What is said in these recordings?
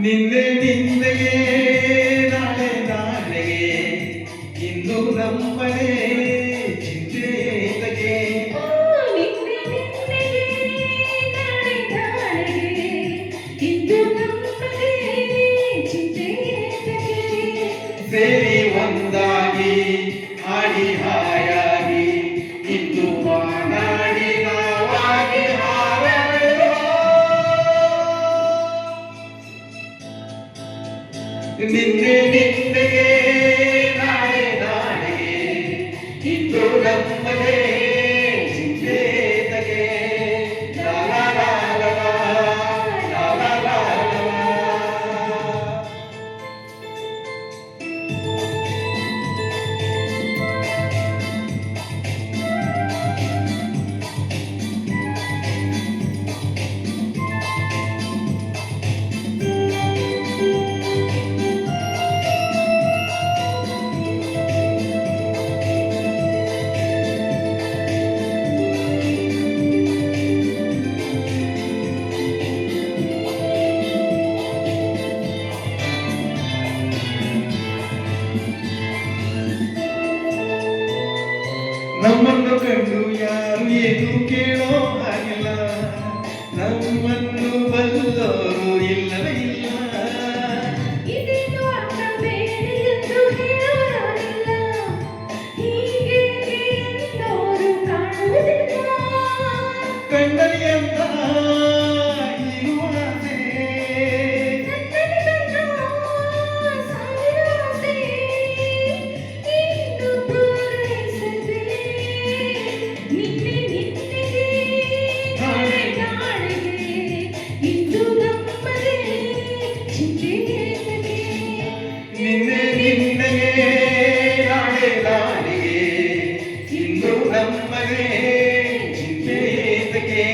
ನಿನ್ನೆ ನಿಂದೆಯೇ ನಾಳೆ ನಾಳೆಗೆ ಇಂದು ನಮ್ಮನೆ ಚಿಂತೆಗೆ ಸೇರಿ ಒಂದಾಗಿ ಆಡಿ ಹಾಯಾಗಿ ಇಂದು ಮಾನಾಡಿ ನಾವಾಗಿ ನಿನ್ನೆ ನಿಂದೆಗೆ ನಾಳೆ ನಾಳೆಗೆ ಇಂದು ನಮ್ಮನೆ ಚಿಂತೆಗೆ ನಮ್ಮನ್ನು ಕಂಡು ಯಾರು ಏನು ಕೇಳೋ ಹಾಗಿಲ್ಲ, ನಮ್ಮನ್ನು ಬಲ್ಲೋರು ಇಲ್ಲವೇ ಇಲ್ಲ. ಕಂಡಲಿ ಅಂತ ನಿನ್ನೆ ನಿನ್ನೆಗೆ ನಾಳೆ ನಾಳೆಗೆ ಇಂದು ನಮ್ಮನೆ ಚಿಂತೆಗೆ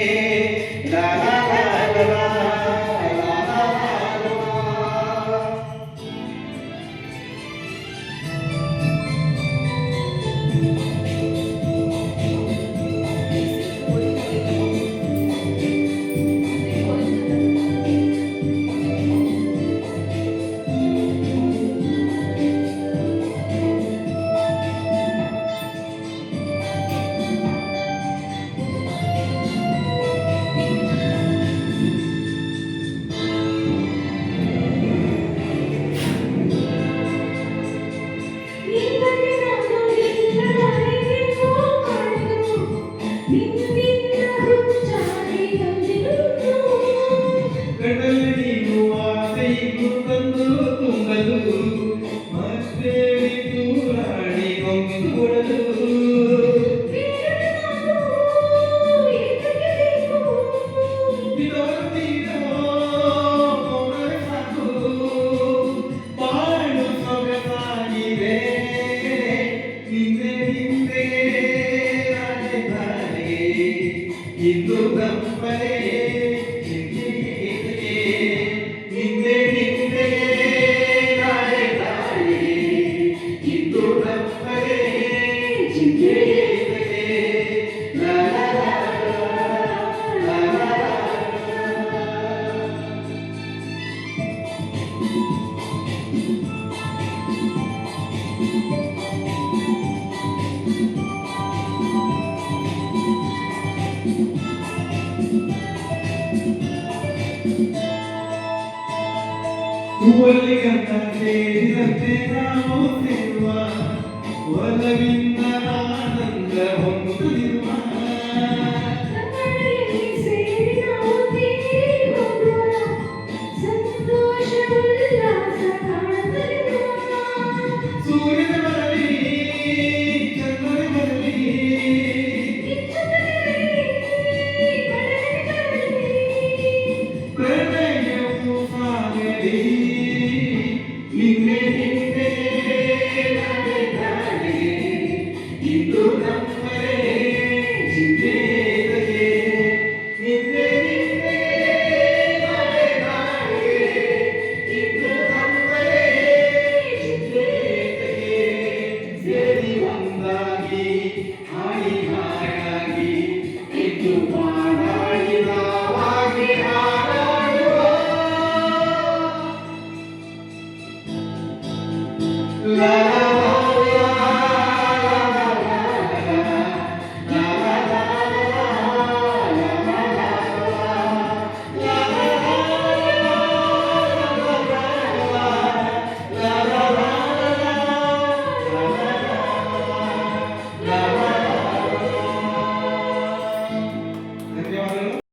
ಲಾಲಾ ಲಾಲಾ ಕಣ್ಣಲ್ಲಿ ನೀನು ಆಸೆಯನ್ನು ತಂದು ತುಂಬಲು ಮತ್ತೆ ದೂರಾಡಿ ಒಮ್ಮಿದು ಕೊಡಲು ಸಾಕು ಬಾಳು ಸೊಗಸಾಗಿದೆ ನಿನ್ನೆ ಹಿಂದೆ ನಾಳೆ ನಾಳೆಗೆ ಇಂದು ನಮ್ಮನೆ ನಿನ್ನೆ ನಿನ್ನೆ ನಾಳೆ ನಾಳೆಗೆ ಇಂದು ನಮ್ಮನೆ ಚಿಂತೆಗೆ ಲಾಲಾ ಲಾಲಾ ಹೂವಲ್ಲಿ ಗಂಧ ಸೇರಿದಂತೆ ನಾವು ಸೇರುವ ಒಲವಿನ ಆನಂದ ಹೊಂದುತ್ತಿರುವ ಸೂರ್ಯನ ಬರಲಿ ಚಂದ್ರನ ಬರಲಿ ಪ್ರಣಯವು ಸಾಗಲಿ ನಿನ್ನೆ ಹಿಂದೆ ನಾಳೆ ನಾಳೆಗೆ ಲಾ ಲಾ